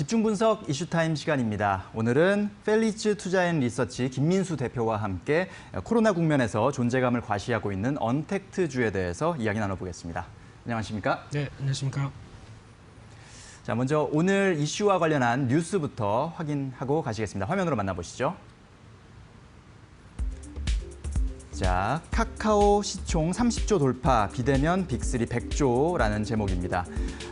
집중 분석 이슈타임 시간입니다. 오늘은 펠리츠 투자앤리서치 김민수 대표와 함께 코로나 국면에서 존재감을 과시하고 있는 언택트주에 대해서 이야기 나눠보겠습니다. 안녕하십니까? 네, 안녕하십니까? 자, 먼저 오늘 이슈와 관련한 뉴스부터 확인하고 가시겠습니다. 화면으로 만나보시죠. 자, 카카오 시총 30조 돌파, 비대면 빅3 100조라는 제목입니다.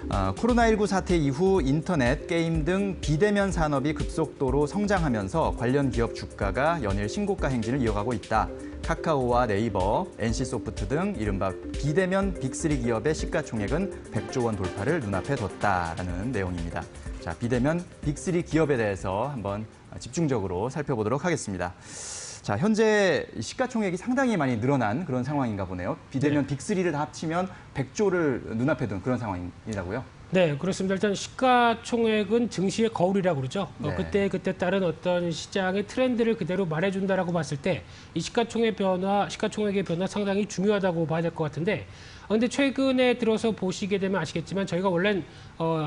코로나19 사태 이후 인터넷, 게임 등 비대면 산업이 급속도로 성장하면서 관련 기업 주가가 연일 신고가 행진을 이어가고 있다. 카카오와 네이버, NC소프트 등 이른바 비대면 빅3 기업의 시가총액은 100조 원 돌파를 눈앞에 뒀다라는 내용입니다. 자, 비대면 빅3 기업에 대해서 한번 집중적으로 살펴보도록 하겠습니다. 자, 현재 시가총액이 상당히 많이 늘어난 그런 상황인가 보네요. 비대면 빅3를 다 합치면 100조를 눈앞에 둔 그런 상황이라고요? 네, 그렇습니다. 일단 시가총액은 증시의 거울이라고 그러죠. 네. 그때 따른 어떤 시장의 트렌드를 그대로 말해준다라고 봤을 때 이 시가총액의 변화 상당히 중요하다고 봐야 될 것 같은데, 근데 최근에 들어서 보시게 되면 아시겠지만 저희가 원래는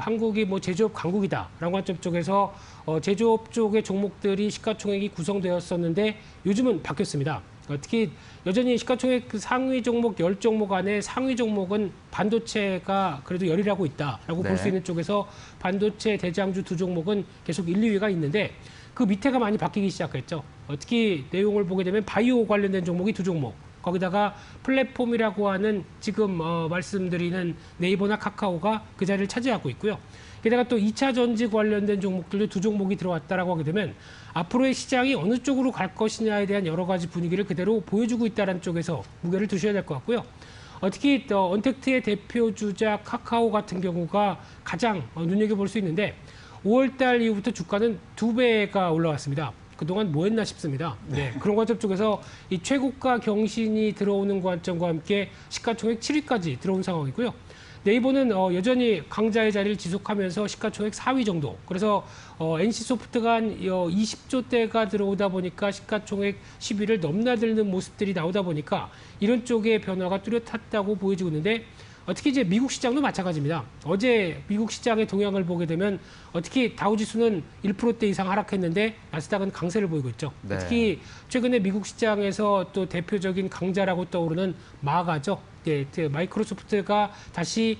한국이 뭐 제조업 강국이다라는 관점 쪽에서 제조업 쪽의 종목들이 시가총액이 구성되었었는데 요즘은 바뀌었습니다. 특히 여전히 시가총액 그 상위 종목 10종목 안에 상위 종목은 반도체가 그래도 열일하고 있다라고 볼 수 있는 쪽에서 반도체 대장주 두 종목은 계속 1, 2위가 있는데 그 밑에가 많이 바뀌기 시작했죠. 특히 내용을 보게 되면 바이오 관련된 종목이 두 종목. 거기다가 플랫폼이라고 하는 지금 말씀드리는 네이버나 카카오가 그 자리를 차지하고 있고요. 게다가 또 2차 전지 관련된 종목들도 두 종목이 들어왔다라고 하게 되면 앞으로의 시장이 어느 쪽으로 갈 것이냐에 대한 여러 가지 분위기를 그대로 보여주고 있다는 쪽에서 무게를 두셔야 될 것 같고요. 특히 언택트의 대표 주자 카카오 같은 경우가 가장 눈여겨볼 수 있는데 5월 달 이후부터 주가는 2배가 올라왔습니다. 그동안 뭐 했나 싶습니다. 네, 그런 관점 쪽에서 이 최고가 경신이 들어오는 관점과 함께 시가총액 7위까지 들어온 상황이고요. 네이버는 여전히 강자의 자리를 지속하면서 시가총액 4위 정도. 그래서 NC소프트가 한 20조대가 들어오다 보니까 시가총액 10위를 넘나드는 모습들이 나오다 보니까 이런 쪽의 변화가 뚜렷하다고 보여지고 있는데 특히 이제 미국 시장도 마찬가지입니다. 어제 미국 시장의 동향을 보게 되면 특히 다우지수는 1%대 이상 하락했는데 나스닥은 강세를 보이고 있죠. 네. 특히 최근에 미국 시장에서 또 대표적인 강자라고 떠오르는 마가죠. 네, 마이크로소프트가 다시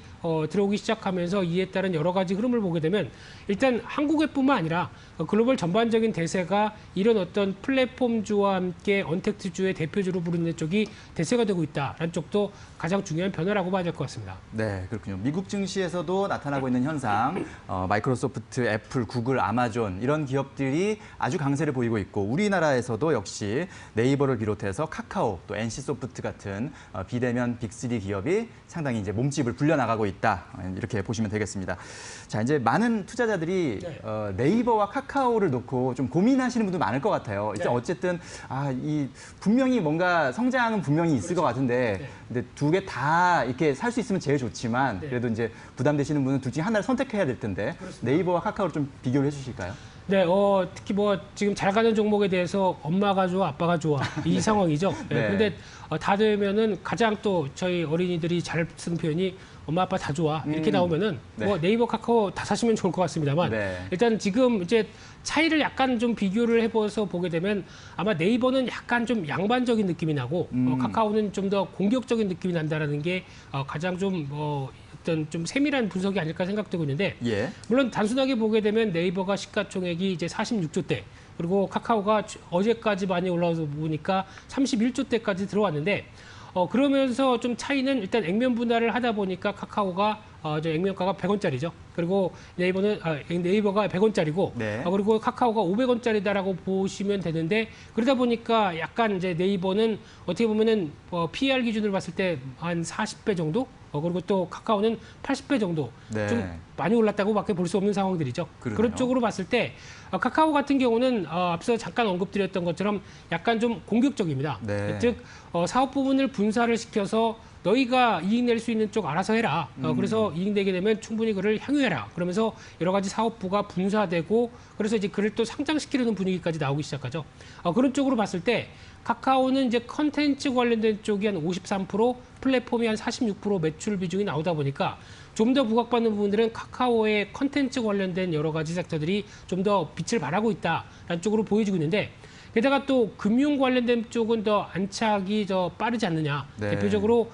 들어오기 시작하면서 이에 따른 여러 가지 흐름을 보게 되면 일단 한국에뿐만 아니라 글로벌 전반적인 대세가 이런 어떤 플랫폼주와 함께 언택트주의 대표주로 부르는 쪽이 대세가 되고 있다라는 쪽도 가장 중요한 변화라고 봐야 될 것 같습니다. 네, 그렇군요. 미국 증시에서도 나타나고 있는 현상, 마이크로소프트, 애플, 구글, 아마존 이런 기업들이 아주 강세를 보이고 있고 우리나라에서도 역시 네이버를 비롯해서 카카오, 또 NC소프트 같은 비대면 빅3 기업이 상당히 이제 몸집을 불려나가고 있다. 이렇게 보시면 되겠습니다. 자, 이제 많은 투자자들이 네이버와 카카오를 놓고 좀 고민하시는 분도 많을 것 같아요. 일단 어쨌든 이 분명히 뭔가 성장은 분명히 있을 것 같은데 근데 두 개 다 이렇게 살 수 있으면 제일 좋지만 그래도 이제 부담되시는 분은 둘 중에 하나를 선택해야 될 텐데 네이버와 카카오를 좀 비교를 해주실까요? 네, 특히 뭐 지금 잘 가는 종목에 대해서 엄마가 좋아, 아빠가 좋아 이 상황이죠. 네. 근데 다 되면은 가장 또 저희 어린이들이 잘 쓰는 표현이 엄마 아빠 다 좋아 이렇게 나오면은 뭐 네이버 카카오 다 사시면 좋을 것 같습니다만 일단 지금 이제 차이를 약간 좀 비교를 해봐서 보게 되면 아마 네이버는 약간 좀 양반적인 느낌이 나고 카카오는 좀 더 공격적인 느낌이 난다라는 게 가장 좀 어떤 좀 세밀한 분석이 아닐까 생각되고 있는데 물론 단순하게 보게 되면 네이버가 시가총액이 이제 46조대 그리고 카카오가 어제까지 많이 올라와서 보니까 31조대까지 들어왔는데 그러면서 좀 차이는 일단 액면 분할을 하다 보니까 카카오가 액면가가 100원짜리죠. 그리고 네이버가 100원짜리고 그리고 카카오가 500원짜리다라고 보시면 되는데 그러다 보니까 약간 이제 네이버는 어떻게 보면은 PER 기준으로 봤을 때 한 40배 정도 그리고 또 카카오는 80배 정도 좀 많이 올랐다고밖에 볼 수 없는 상황들이죠. 그런 쪽으로 봤을 때 카카오 같은 경우는 앞서 잠깐 언급드렸던 것처럼 약간 좀 공격적입니다. 즉 사업 부분을 분사를 시켜서 너희가 이익 낼 수 있는 쪽 알아서 해라. 그래서 이익 내게 되면 충분히 그를 향유해라. 그러면서 여러 가지 사업부가 분사되고 그래서 이제 그를 또 상장시키려는 분위기까지 나오기 시작하죠. 그런 쪽으로 봤을 때 카카오는 이제 컨텐츠 관련된 쪽이 한 53%, 플랫폼이 한 46% 매출 비중이 나오다 보니까 좀 더 부각받는 부분들은 카카오의 컨텐츠 관련된 여러 가지 섹터들이 좀 더 빛을 발하고 있다라는 쪽으로 보여지고 있는데 게다가 또 금융 관련된 쪽은 더 안착이 더 빠르지 않느냐. 네. 대표적으로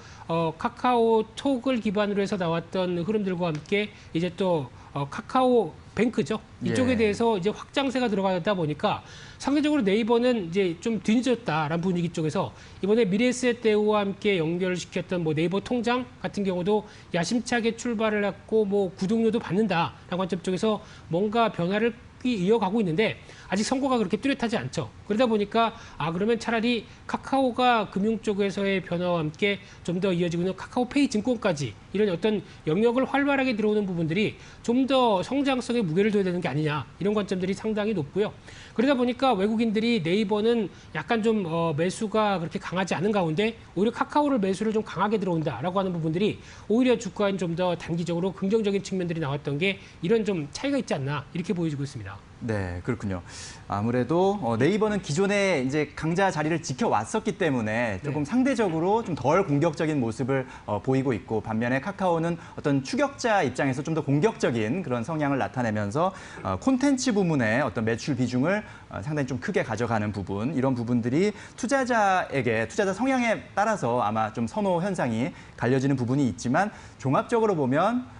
카카오톡을 기반으로 해서 나왔던 흐름들과 함께 이제 또 카카오 뱅크죠. 이쪽에 예. 대해서 이제 확장세가 들어가다 보니까 상대적으로 네이버는 이제 좀 뒤늦었다라는 분위기 쪽에서 이번에 미래에셋대우와 함께 연결을 시켰던 뭐 네이버 통장 같은 경우도 야심차게 출발을 했고 뭐 구독료도 받는다라는 관점 쪽에서 뭔가 변화를 이어가고 있는데 아직 성과가 그렇게 뚜렷하지 않죠. 그러다 보니까 그러면 차라리 카카오가 금융 쪽에서의 변화와 함께 좀 더 이어지고 있는 카카오페이 증권까지 이런 어떤 영역을 활발하게 들어오는 부분들이 좀 더 성장성에 무게를 둬야 되는 게 아니냐 이런 관점들이 상당히 높고요. 그러다 보니까 외국인들이 네이버는 약간 좀 매수가 그렇게 강하지 않은 가운데 오히려 카카오를 매수를 좀 강하게 들어온다라고 하는 부분들이 오히려 주가엔 좀 더 단기적으로 긍정적인 측면들이 나왔던 게 이런 좀 차이가 있지 않나 이렇게 보여지고 있습니다. 네, 그렇군요. 아무래도 네이버는 기존에 이제 강자 자리를 지켜왔었기 때문에 조금 상대적으로 좀 덜 공격적인 모습을 보이고 있고 반면에 카카오는 어떤 추격자 입장에서 좀 더 공격적인 그런 성향을 나타내면서 콘텐츠 부문의 어떤 매출 비중을 상당히 좀 크게 가져가는 부분 이런 부분들이 투자자 성향에 따라서 아마 좀 선호 현상이 갈려지는 부분이 있지만 종합적으로 보면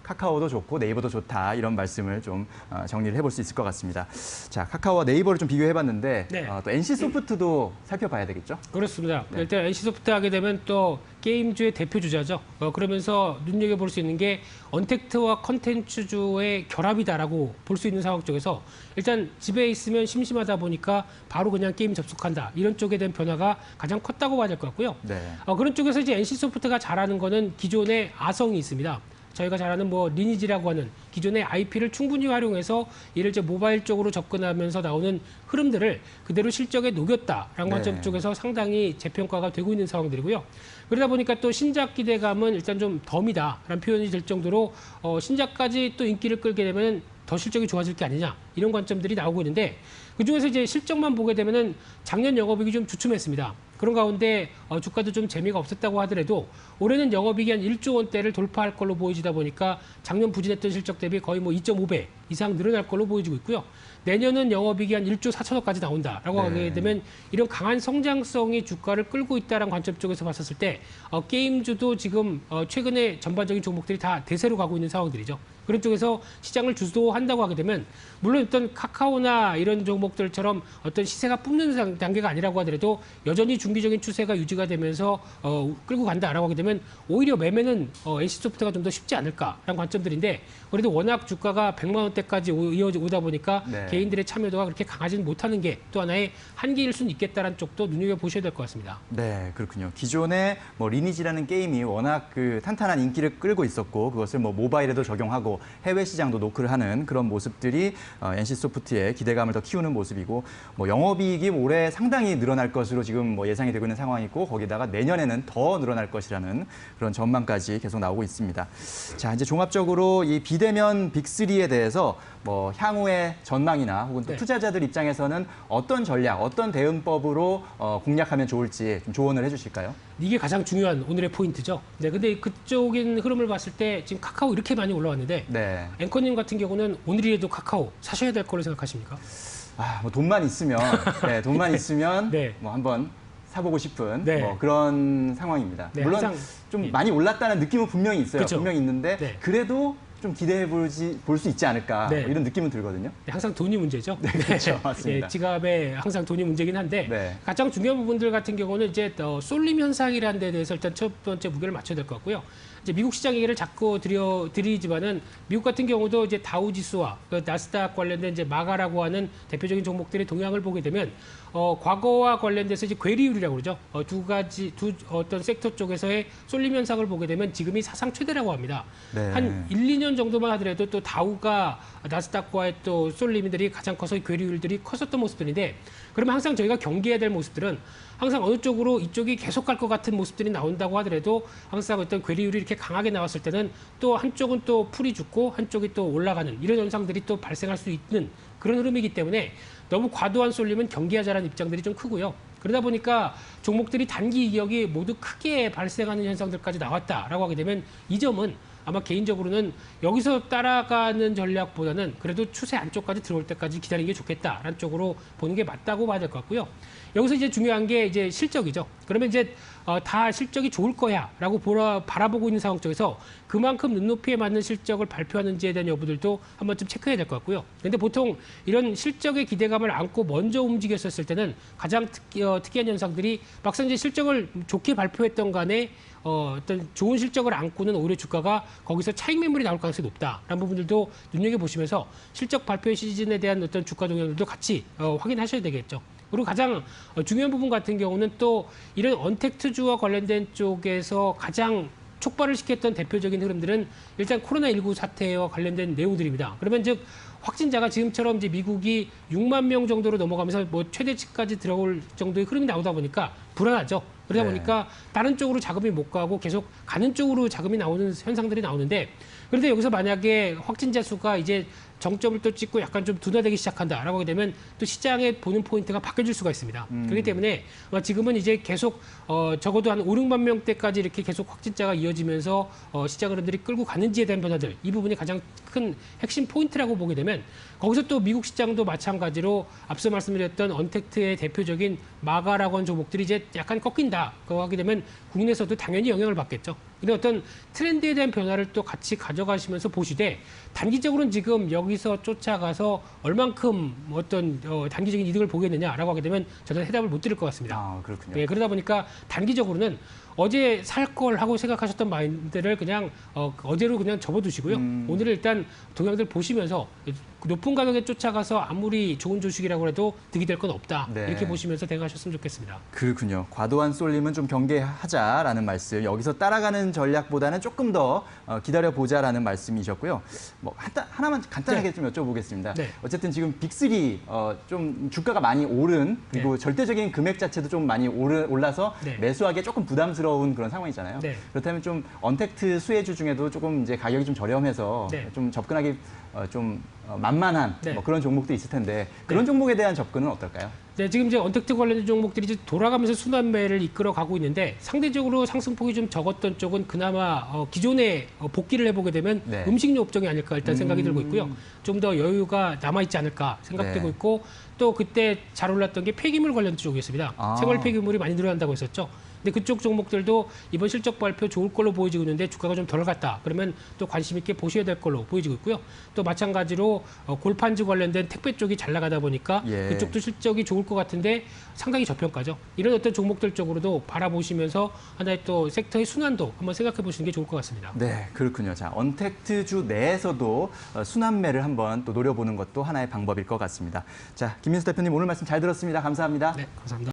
카카오도 좋고 네이버도 좋다 이런 말씀을 좀 정리를 해볼 수 있을 것 같습니다. 자, 카카오와 네이버를 좀 비교해봤는데 네. 또 NC소프트도 살펴봐야 되겠죠? 그렇습니다. 네. 일단 NC소프트 하게 되면 또 게임주의 대표 주자죠. 그러면서 눈여겨볼 수 있는 게 언택트와 컨텐츠주의 결합이다라고 볼 수 있는 상황 쪽에서 일단 집에 있으면 심심하다 보니까 바로 그냥 게임 접속한다. 이런 쪽에 대한 변화가 가장 컸다고 봐야 될 것 같고요. 네. 그런 쪽에서 이제 NC소프트가 잘하는 거는 기존의 아성이 있습니다. 저희가 잘 아는 뭐 리니지라고 하는 기존의 IP를 충분히 활용해서 이를 이제 모바일 쪽으로 접근하면서 나오는 흐름들을 그대로 실적에 녹였다라는 네. 관점 쪽에서 상당히 재평가가 되고 있는 상황들이고요. 그러다 보니까 또 신작 기대감은 일단 좀 덤이다라는 표현이 될 정도로 신작까지 또 인기를 끌게 되면 더 실적이 좋아질 게 아니냐 이런 관점들이 나오고 있는데 그중에서 이제 실적만 보게 되면은 작년 영업이익이 좀 주춤했습니다. 그런 가운데 주가도 좀 재미가 없었다고 하더라도 올해는 영업이익이 한 1조 원대를 돌파할 걸로 보이지다 보니까 작년 부진했던 실적 대비 거의 뭐 2.5배 이상 늘어날 걸로 보여지고 있고요. 내년은 영업이익이 한 1조 4천억까지 나온다라고 네. 하게 되면 이런 강한 성장성이 주가를 끌고 있다는 관점 쪽에서 봤었을 때 게임주도 지금 최근에 전반적인 종목들이 다 대세로 가고 있는 상황들이죠. 그런 쪽에서 시장을 주도한다고 하게 되면 물론 어떤 카카오나 이런 종목들처럼 어떤 시세가 뿜는 단계가 아니라고 하더라도 여전히 중기적인 추세가 유지가 되면서 끌고 간다라고 하게 되면 오히려 매매는 NC소프트가 좀 더 쉽지 않을까라는 관점들인데 그래도 워낙 주가가 100만 원대까지 이어오다 보니까 네. 개인들의 참여도가 그렇게 강하지는 못하는 게 또 하나의 한계일 수는 있겠다라는 쪽도 눈여겨보셔야 될 것 같습니다. 네, 그렇군요. 기존에 뭐 리니지라는 게임이 워낙 그 탄탄한 인기를 끌고 있었고 그것을 뭐 모바일에도 적용하고 해외 시장도 노크를 하는 그런 모습들이 NC소프트의 기대감을 더 키우는 모습이고 뭐 영업이익이 올해 상당히 늘어날 것으로 지금 뭐 예상이 되고 있는 상황이고 거기다가 내년에는 더 늘어날 것이라는 그런 전망까지 계속 나오고 있습니다. 자, 이제 종합적으로 이 비대면 빅3에 대해서 뭐 향후의 전망이나 혹은 또 네. 투자자들 입장에서는 어떤 전략, 어떤 대응법으로 공략하면 좋을지 좀 조언을 해주실까요? 이게 가장 중요한 오늘의 포인트죠. 네, 근데 그쪽인 흐름을 봤을 때 지금 카카오 이렇게 많이 올라왔는데 네. 앵커님 같은 경우는 오늘이라도 카카오 사셔야 될 거로 생각하십니까? 뭐 돈만 있으면, 네, 돈만 있으면 네. 뭐 한번 사보고 싶은 네. 뭐 그런 상황입니다. 네, 물론 항상, 좀 예. 많이 올랐다는 느낌은 분명히 있어요. 그쵸. 분명히 있는데 네. 그래도 좀 기대해 볼 수 있지 않을까 네. 뭐 이런 느낌은 들거든요. 네, 항상 돈이 문제죠. 네, 그렇죠. 맞습니다. 예, 지갑에 항상 돈이 문제긴 한데 네. 가장 중요한 부분들 같은 경우는 이제 쏠림 현상이라는 데 대해서 일단 첫 번째 무게를 맞춰야 될 것 같고요. 이제 미국 시장 얘기를 자꾸 드리지만은 미국 같은 경우도 이제 다우 지수와 그 나스닥 관련된 이제 마가라고 하는 대표적인 종목들의 동향을 보게 되면 과거와 관련돼서 이제 괴리율이라고 그러죠. 두 어떤 섹터 쪽에서의 쏠림 현상을 보게 되면 지금이 사상 최대라고 합니다. 네. 한 1, 2년 정도만 하더라도 또 다우가 나스닥과의 또 쏠림들이 가장 커서 괴리율들이 컸었던 모습들인데 그러면 항상 저희가 경계해야 될 모습들은 항상 어느 쪽으로 이쪽이 계속 갈 것 같은 모습들이 나온다고 하더라도 항상 어떤 괴리율이 이렇게 강하게 나왔을 때는 또 한쪽은 또 풀이 죽고 한쪽이 또 올라가는 이런 현상들이 또 발생할 수 있는 그런 흐름이기 때문에 너무 과도한 쏠림은 경계하자라는 입장들이 좀 크고요. 그러다 보니까 종목들이 단기 이격이 모두 크게 발생하는 현상들까지 나왔다라고 하게 되면 이 점은 아마 개인적으로는 여기서 따라가는 전략보다는 그래도 추세 안쪽까지 들어올 때까지 기다리는 게 좋겠다라는 쪽으로 보는 게 맞다고 봐야 될 것 같고요. 여기서 이제 중요한 게 이제 실적이죠. 그러면 이제 다 실적이 좋을 거야라고 바라보고 있는 상황 쪽에서 그만큼 눈높이에 맞는 실적을 발표하는지에 대한 여부들도 한 번쯤 체크해야 될 것 같고요. 그런데 보통 이런 실적의 기대감을 안고 먼저 움직였었을 때는 가장 특이한 현상들이 막상 이제 실적을 좋게 발표했던 간에 어떤 좋은 실적을 안고는 오히려 주가가 거기서 차익 매물이 나올 가능성이 높다라는 부분들도 눈여겨보시면서 실적 발표 시즌에 대한 어떤 주가 동향들도 같이 확인하셔야 되겠죠. 그리고 가장 중요한 부분 같은 경우는 또 이런 언택트주와 관련된 쪽에서 가장 촉발을 시켰던 대표적인 흐름들은 일단 코로나19 사태와 관련된 내용들입니다. 그러면 즉 확진자가 지금처럼 이제 미국이 6만 명 정도로 넘어가면서 뭐 최대치까지 들어올 정도의 흐름이 나오다 보니까 불안하죠. 그러다 보니까 다른 쪽으로 자금이 못 가고 계속 가는 쪽으로 자금이 나오는 현상들이 나오는데 그런데 여기서 만약에 확진자 수가 이제 정점을 또 찍고 약간 좀 둔화되기 시작한다라고 하게 되면 또 시장에 보는 포인트가 바뀌어질 수가 있습니다. 그렇기 때문에 지금은 이제 계속 적어도 한 5, 6만 명대까지 이렇게 계속 확진자가 이어지면서 시장 흐름들이 끌고 가는지에 대한 변화들 이 부분이 가장 큰 핵심 포인트라고 보게 되면 거기서 또 미국 시장도 마찬가지로 앞서 말씀드렸던 언택트의 대표적인 마가라고 하는 종목들이 이제 약간 꺾인다. 그거 하게 되면 국내에서도 당연히 영향을 받겠죠. 이런 어떤 트렌드에 대한 변화를 또 같이 가져가시면서 보시되 단기적으로는 지금 여기서 쫓아가서 얼만큼 어떤 단기적인 이득을 보겠느냐라고 하게 되면 저는 해답을 못 드릴 것 같습니다. 아, 그렇군요. 네, 그러다 보니까 단기적으로는 어제 살 걸 하고 생각하셨던 마인드를 그냥 어제로 그냥 접어두시고요. 오늘 일단 동향들 보시면서 높은 가격에 쫓아가서 아무리 좋은 주식이라고 해도 득이 될 건 없다. 네. 이렇게 보시면서 대응하셨으면 좋겠습니다. 그렇군요. 과도한 쏠림은 좀 경계하자라는 말씀. 여기서 따라가는 전략보다는 조금 더 기다려보자라는 말씀이셨고요. 뭐 하나만 간단하게 좀 여쭤보겠습니다. 네. 어쨌든 지금 빅3 좀 주가가 많이 오른 그리고 절대적인 금액 자체도 좀 많이 올라서 네. 매수하기에 조금 부담스러운 그런 상황이잖아요. 네. 그렇다면 좀 언택트 수혜주 중에도 조금 이제 가격이 좀 저렴해서 네. 좀 접근하기 좀 만만한 네. 뭐 그런 종목도 있을 텐데 그런 종목에 대한 접근은 어떨까요? 네, 지금 이제 언택트 관련된 종목들이 이제 돌아가면서 순환매를 이끌어 가고 있는데 상대적으로 상승폭이 좀 적었던 쪽은 그나마 기존에 복귀를 해보게 되면 네. 음식료 업종이 아닐까 일단 생각이 들고 있고요. 좀 더 여유가 남아있지 않을까 생각되고 네. 있고 또 그때 잘 올랐던 게 폐기물 관련 쪽이었습니다. 아. 생활 폐기물이 많이 늘어난다고 했었죠. 근데 그쪽 종목들도 이번 실적 발표 좋을 걸로 보여지고 있는데 주가가 좀 덜 갔다. 그러면 또 관심 있게 보셔야 될 걸로 보여지고 있고요. 또 마찬가지로 골판지 관련된 택배 쪽이 잘 나가다 보니까 예. 그쪽도 실적이 좋을 것 같은데 상당히 저평가죠. 이런 어떤 종목들 쪽으로도 바라보시면서 하나의 또 섹터의 순환도 한번 생각해 보시는 게 좋을 것 같습니다. 네, 그렇군요. 자, 언택트주 내에서도 순환매를 한번 또 노려보는 것도 하나의 방법일 것 같습니다. 자, 김민수 대표님 오늘 말씀 잘 들었습니다. 감사합니다. 네, 감사합니다.